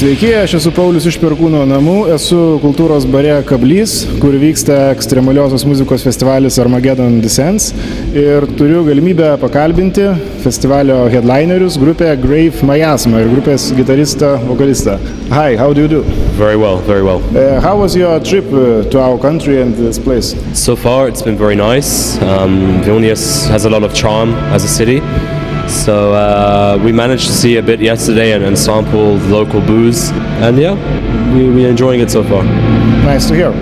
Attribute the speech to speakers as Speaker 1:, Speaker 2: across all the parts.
Speaker 1: Sveiki, aš esu Paulius iš Perkūno namų, esu kultūros bare Kablys, kur vyksta ekstremaliosios muzikos festivalis Armageddon Descends ir turiu galimybę pakalbinti festivalio headlinerius, grupę Grave Miasma ir grupės gitaristą, vokalistą. Hi, how do you do?
Speaker 2: Very well, very well.
Speaker 1: How was your trip to our country and this place?
Speaker 2: So far it's been very nice. Vilnius has a lot of charm as a city. So we managed to see a bit yesterday and sample local booze, and yeah, we're enjoying it so far.
Speaker 1: Nice to hear.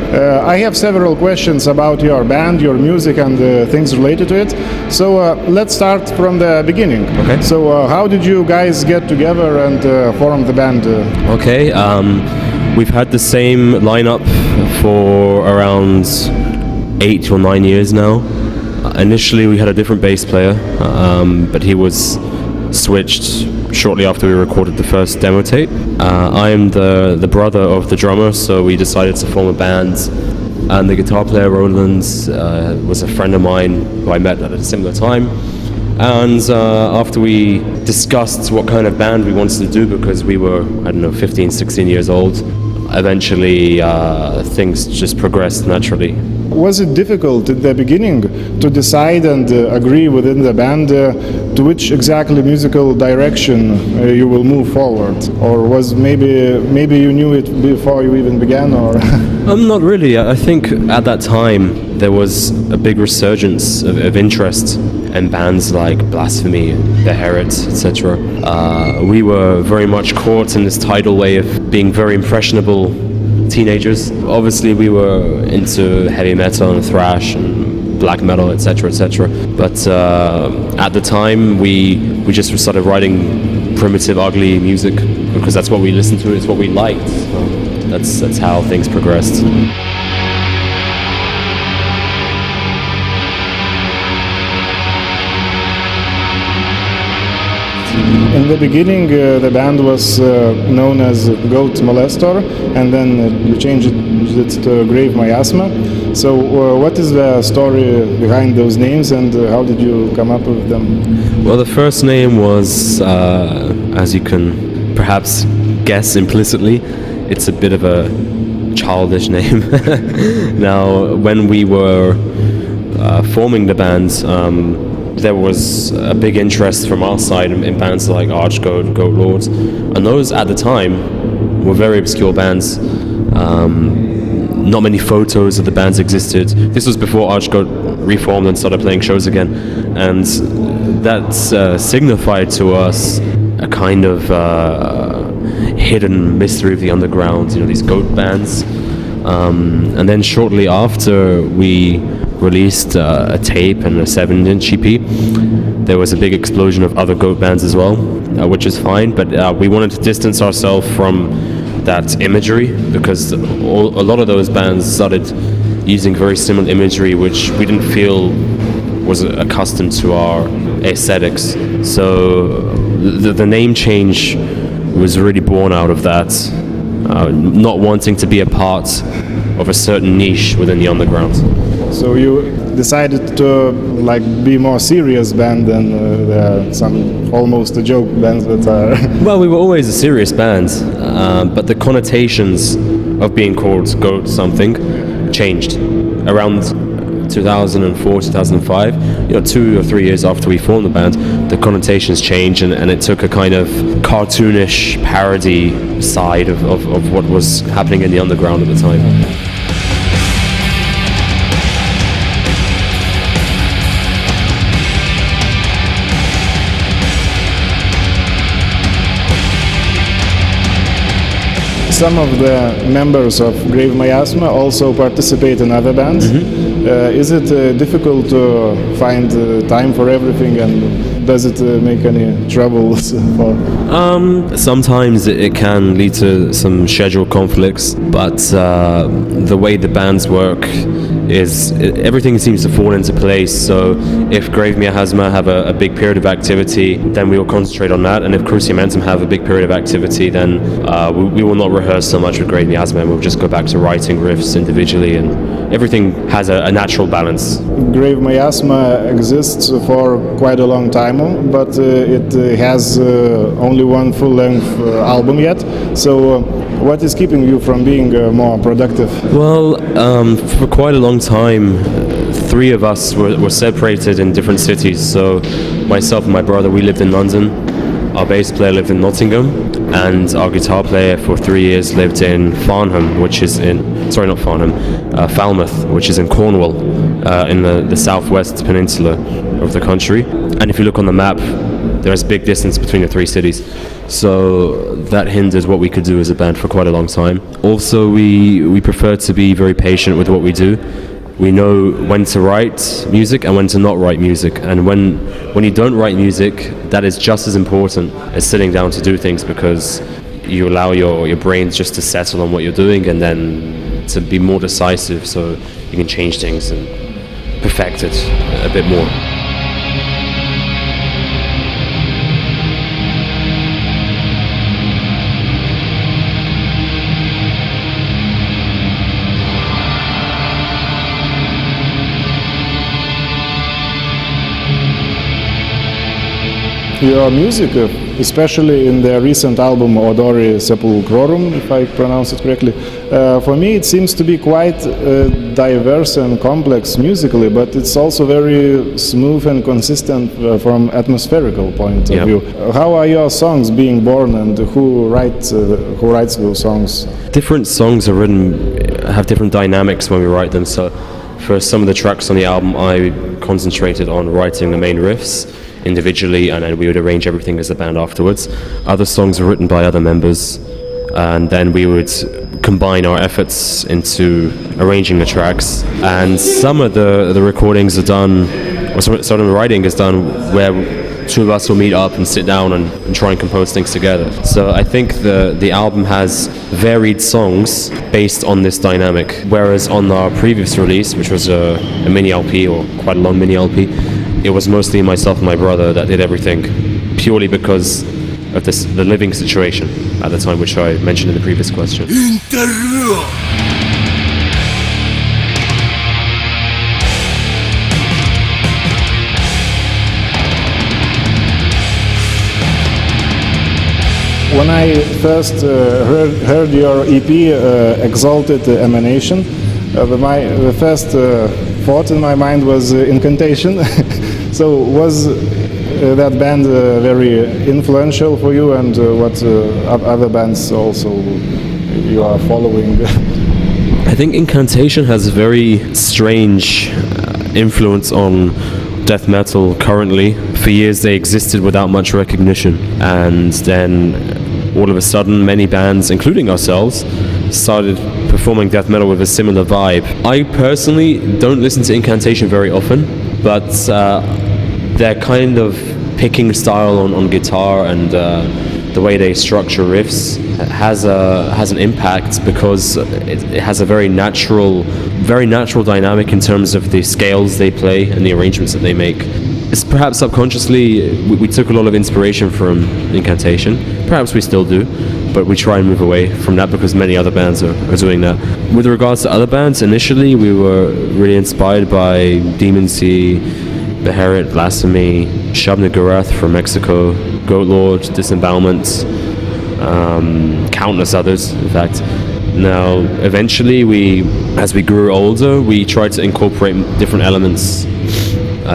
Speaker 1: I have several questions about your band, your music, and things related to it. So let's start from the beginning.
Speaker 2: Okay.
Speaker 1: So how did you guys get together and form the band?
Speaker 2: Okay, we've had the same lineup for around 8 or 9 years now. Initially we had a different bass player, but he was switched shortly after we recorded the first demo tape. I am the brother of the drummer, so we decided to form a band, and the guitar player Roland was a friend of mine who I met at a similar time. And after we discussed what kind of band we wanted to do, because we were, 15, 16 years old, eventually things just progressed naturally.
Speaker 1: Was it difficult in the beginning to decide and agree within the band to which exactly musical direction you will move forward? Or was maybe you knew it before you even began? Or
Speaker 2: Not really. I think at that time there was a big resurgence of interest in bands like Blasphemy, The Heretics, etc. We were very much caught in this tidal wave of being very impressionable teenagers. Obviously we were into heavy metal and thrash and black metal, etc., etc. But at the time we just started writing primitive, ugly music because that's what we listened to, it's what we liked. So that's how things progressed.
Speaker 1: in the beginning, the band was known as Goat Molestor, and then you changed it to Grave Miasma. So what is the story behind those names, and how did you come up with them?
Speaker 2: Well, the first name was, as you can perhaps guess implicitly, it's a bit of a childish name. Now, when we were forming the band, there was a big interest from our side in bands like Archgoat, Goat Lords, and those at the time were very obscure bands. Not many photos of the bands existed. This was before Archgoat reformed and started playing shows again, and that signified to us a kind of hidden mystery of the underground, these goat bands. And then shortly after we released a tape and a 7-inch EP, there was a big explosion of other goat bands as well, which is fine, but we wanted to distance ourselves from that imagery, because a lot of those bands started using very similar imagery which we didn't feel was accustomed to our aesthetics. So the name change was really born out of that, not wanting to be a part of a certain niche within the underground.
Speaker 1: So you decided to be more serious band than some almost a joke bands that are.
Speaker 2: Well, we were always a serious band, but the connotations of being called Goat something changed around 2004, 2005. 2 or 3 years after we formed the band, the connotations changed, and it took a kind of cartoonish parody side of what was happening in the underground at the time.
Speaker 1: Some of the members of Grave Miasma also participate in other bands. Mm-hmm. Is it difficult to find time for everything, and does it make any troubles?
Speaker 2: Sometimes it can lead to some schedule conflicts, but the way the bands work everything seems to fall into place. So if Grave Miasma have a big period of activity, then we will concentrate on that, and if Cruciamentum have a big period of activity, then we will not rehearse so much with Grave Miasma, and we'll just go back to writing riffs individually, and everything has a natural balance.
Speaker 1: Grave Miasma exists for quite a long time, but it has only one full-length album yet. So what is keeping you from being more productive?
Speaker 2: Well, for quite a long time, three of us were separated in different cities. So myself and my brother, we lived in London. Our bass player lived in Nottingham, and our guitar player for 3 years lived in Farnham, which is Falmouth, which is in Cornwall, in the southwest peninsula of the country. And if you look on the map, there's a big distance between the three cities. So that hindered what we could do as a band for quite a long time. Also, we prefer to be very patient with what we do. We know when to write music and when to not write music. And when you don't write music, that is just as important as sitting down to do things, because you allow your brain just to settle on what you're doing and then to be more decisive, so you can change things and perfect it a bit more.
Speaker 1: Your music, especially in the recent album Odori Sepulchrorum, if I pronounce it correctly, for me it seems to be quite diverse and complex musically, but it's also very smooth and consistent from atmospherical point of view. How are your songs being born, and who writes those songs?
Speaker 2: Different songs are written, have different dynamics when we write them. So for some of the tracks on the album, I concentrated on writing the main riffs individually, and then we would arrange everything as a band afterwards. Other songs were written by other members, and then we would combine our efforts into arranging the tracks. And some of the recordings are done, or some of the writing is done where two of us will meet up and sit down and try and compose things together. So I think the album has varied songs based on this dynamic, whereas on our previous release, which was a mini LP, or quite a long mini LP, it was mostly myself and my brother that did everything, purely because of the living situation at the time, which I mentioned in the previous question.
Speaker 1: When I first heard your EP, Exalted Emanation, the first thought in my mind was Incantation. So was that band very influential for you, and what other bands also you are following?
Speaker 2: I think Incantation has a very strange influence on death metal currently. For years they existed without much recognition, and then all of a sudden many bands, including ourselves, started performing death metal with a similar vibe. I personally don't listen to Incantation very often, but their kind of picking style on guitar and the way they structure riffs has an impact, because it has a very natural dynamic in terms of the scales they play and the arrangements that they make. It's perhaps subconsciously we took a lot of inspiration from Incantation. Perhaps we still do, but we try and move away from that because many other bands are doing that. With regards to other bands, initially we were really inspired by Demon Sea, Beherit, Blasphemy, Shabna Garath from Mexico, Goat Lord, Disembowelment, countless others, in fact. Now, eventually, as we grew older, we tried to incorporate different elements,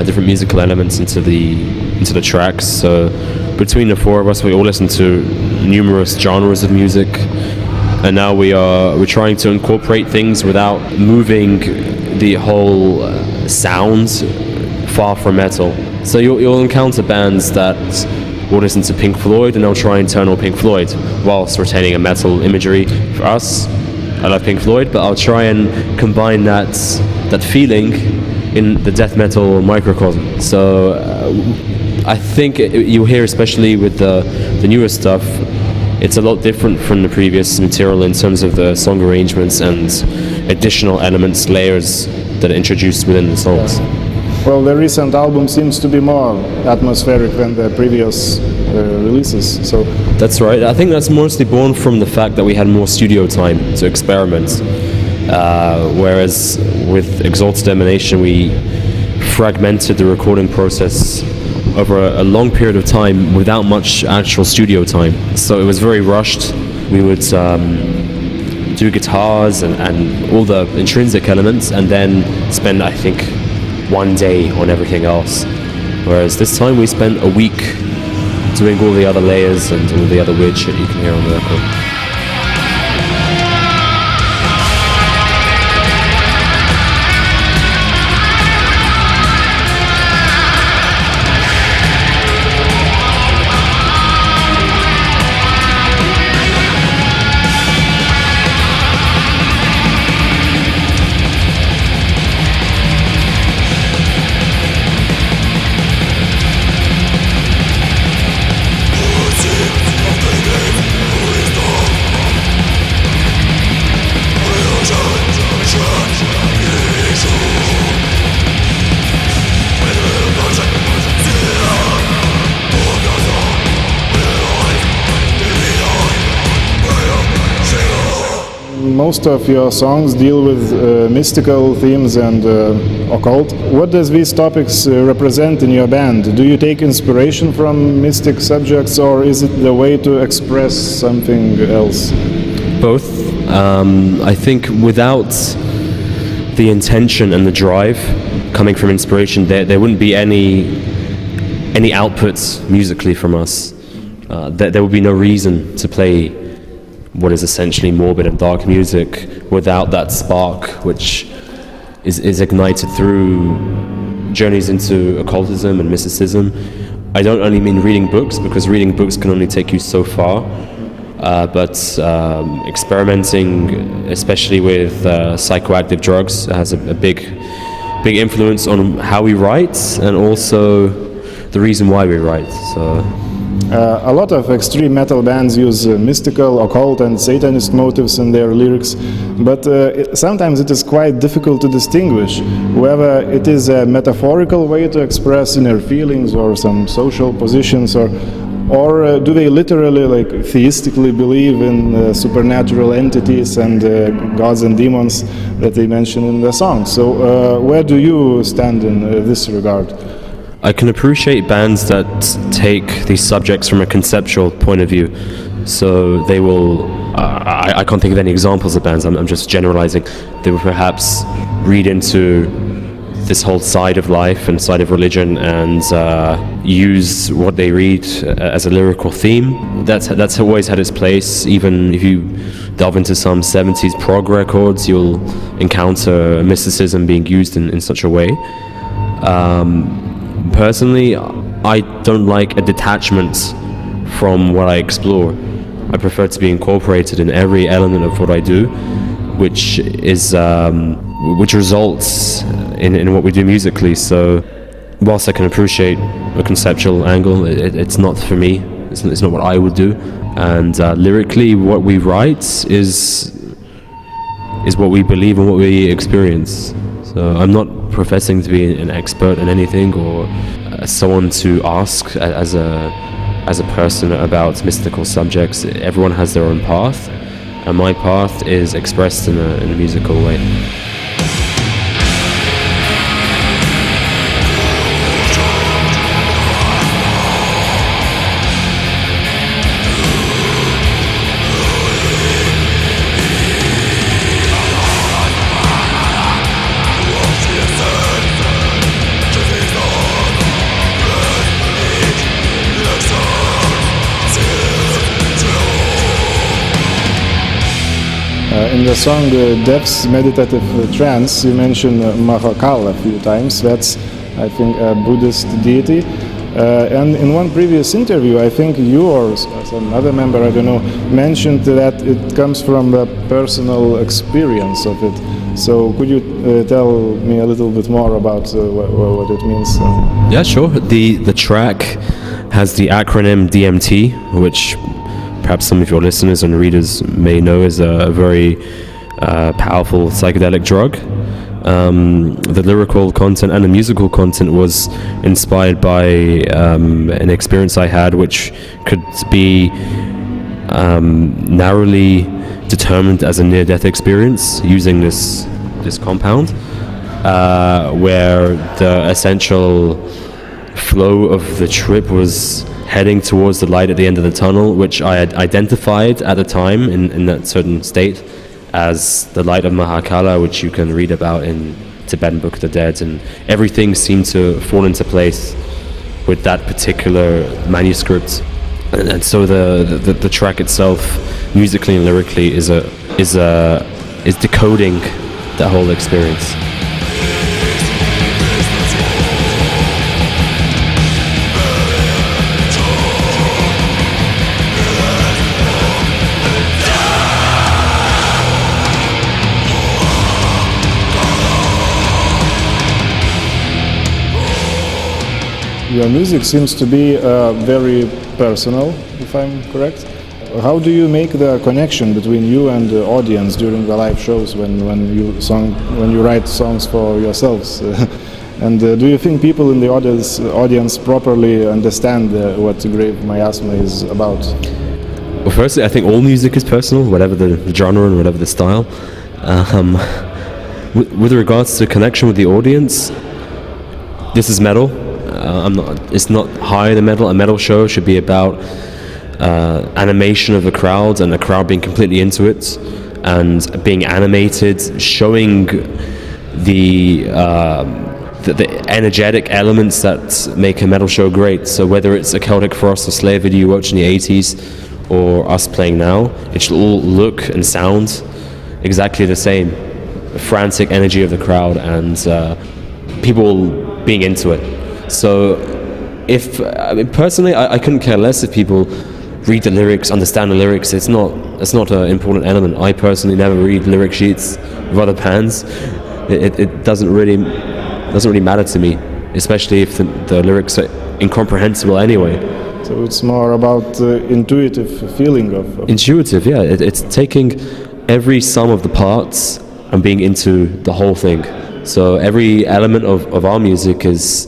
Speaker 2: different musical elements into the tracks. So, between the four of us, we all listen to numerous genres of music, and now we're trying to incorporate things without moving the whole sound far from metal. So you'll encounter bands that will listen to Pink Floyd and they'll try and turn on Pink Floyd whilst retaining a metal imagery. For us, I love Pink Floyd, but I'll try and combine that feeling in the death metal microcosm. So I think you'll hear, especially with the newer stuff, it's a lot different from the previous material in terms of the song arrangements and additional elements, layers that are introduced within the songs.
Speaker 1: Well, the recent album seems to be more atmospheric than the previous releases. So
Speaker 2: That's right. I think that's mostly born from the fact that we had more studio time to experiment. Whereas with Exalted Emanation, we fragmented the recording process over a long period of time without much actual studio time. So it was very rushed. We would do guitars and all the intrinsic elements, and then spend, I think, one day on everything else. Whereas this time we spent a week doing all the other layers and all the other weird shit you can hear on the record.
Speaker 1: most of your songs deal with mystical themes and occult. What does these topics represent in your band? Do you take inspiration from mystic subjects, or is it the way to express something else?
Speaker 2: Both. I think without the intention and the drive coming from inspiration, there wouldn't be any outputs musically from us. There would be no reason to play what is essentially morbid and dark music without that spark which is ignited through journeys into occultism and mysticism. I don't only mean reading books, because reading books can only take you so far, but experimenting, especially with psychoactive drugs, has a big influence on how we write and also the reason why we write. So.
Speaker 1: A lot of extreme metal bands use mystical, occult and satanist motives in their lyrics, but sometimes it is quite difficult to distinguish whether it is a metaphorical way to express inner feelings or some social positions, or do they literally, like, theistically believe in supernatural entities and gods and demons that they mention in the song. So where do you stand in this regard?
Speaker 2: I can appreciate bands that take these subjects from a conceptual point of view. So they will, I can't think of any examples of bands, I'm just generalizing. They will perhaps read into this whole side of life and side of religion and use what they read as a lyrical theme. That's always had its place. Even if you delve into some 70s prog records, you'll encounter mysticism being used in such a way. Personally, I don't like a detachment from what I explore. I prefer to be incorporated in every element of what I do, which results in what we do musically. So, whilst I can appreciate a conceptual angle, it's not for me. It's not what I would do. And lyrically, what we write is what we believe and what we experience. So I'm not professing to be an expert in anything or someone to ask as a person about mystical subjects. Everyone has their own path, and my path is expressed in a musical way.
Speaker 1: In the song Depths Meditative Trance, you mentioned Mahakala a few times. That's, I think, a Buddhist deity. And in one previous interview, I think you or some other member, I don't know, mentioned that it comes from the personal experience of it. So could you tell me a little bit more about what it means?
Speaker 2: Yeah, sure. The track has the acronym DMT, which perhaps some of your listeners and readers may know is a very powerful psychedelic drug. the lyrical content and the musical content was inspired by an experience I had, which could be narrowly determined as a near-death experience using this compound, where the essential flow of the trip was heading towards the light at the end of the tunnel, which I had identified at the time in that certain state as the light of Mahakala, which you can read about in Tibetan Book of the Dead, and everything seemed to fall into place with that particular manuscript. And so the track itself, musically and lyrically, is decoding the whole experience.
Speaker 1: Your music seems to be very personal, if I'm correct. How do you make the connection between you and the audience during the live shows when you write songs for yourselves? And do you think people in the audience properly understand what Grave Miasma is about?
Speaker 2: Well, firstly, I think all music is personal, whatever the genre and whatever the style. With regards to connection with the audience, this is metal. It's not higher than metal. A metal show should be about animation of the crowd and the crowd being completely into it and being animated, showing the energetic elements that make a metal show great. So whether it's a Celtic Frost or Slayer video you watched in the 80s or us playing now, it should all look and sound exactly the same. The frantic energy of the crowd and people being into it. So personally, I couldn't care less if people read the lyrics, understand the lyrics. It's not an important element. I personally never read lyric sheets of other bands. It doesn't really matter to me, especially if the lyrics are incomprehensible anyway.
Speaker 1: So it's more about intuitive feeling of...
Speaker 2: Intuitive, yeah. It's taking every sum of the parts and being into the whole thing. So every element of our music is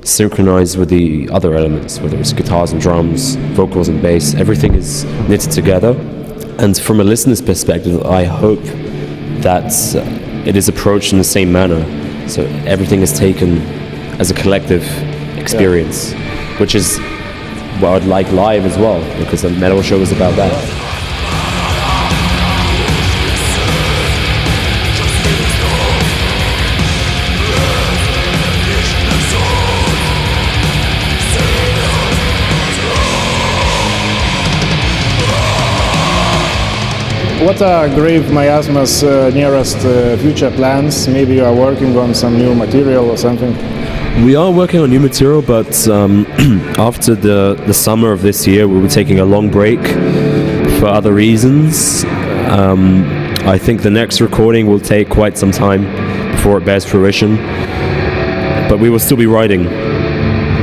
Speaker 2: synchronized with the other elements, whether it's guitars and drums, vocals and bass. Everything is knitted together. And from a listener's perspective, I hope that it is approached in the same manner. So everything is taken as a collective experience, which is what I'd like live as well, because the metal show is about that.
Speaker 1: What are Grave Miasma's nearest future plans? Maybe you are working on some new material or something?
Speaker 2: We are working on new material, but after the summer of this year, we were taking a long break for other reasons. I think the next recording will take quite some time before it bears fruition, but we will still be writing.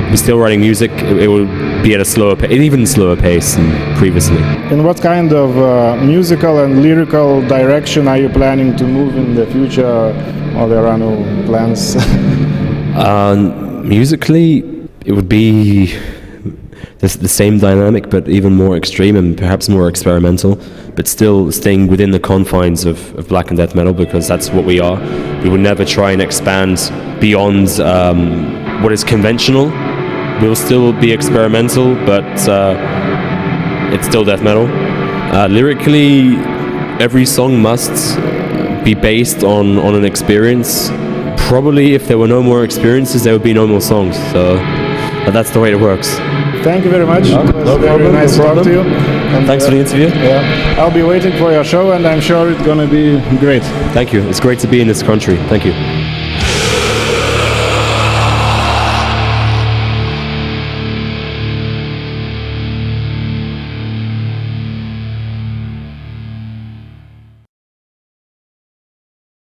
Speaker 2: We're still writing music. It will be at an even slower pace than previously.
Speaker 1: In what kind of musical and lyrical direction are you planning to move in the future, or there are no plans?
Speaker 2: Musically, it would be the same dynamic, but even more extreme and perhaps more experimental, but still staying within the confines of black and death metal, because that's what we are. We would never try and expand beyond what is conventional. We'll still be experimental, but it's still death metal. Lyrically, every song must be based on an experience. Probably if there were no more experiences, there would be no more songs. So that's the way it works.
Speaker 1: Thank you very much. It was very nice to talk to you. And,
Speaker 2: thanks for the interview.
Speaker 1: Yeah, I'll be waiting for your show, and I'm sure it's going to be great.
Speaker 2: Thank you. It's great to be in this country. Thank you.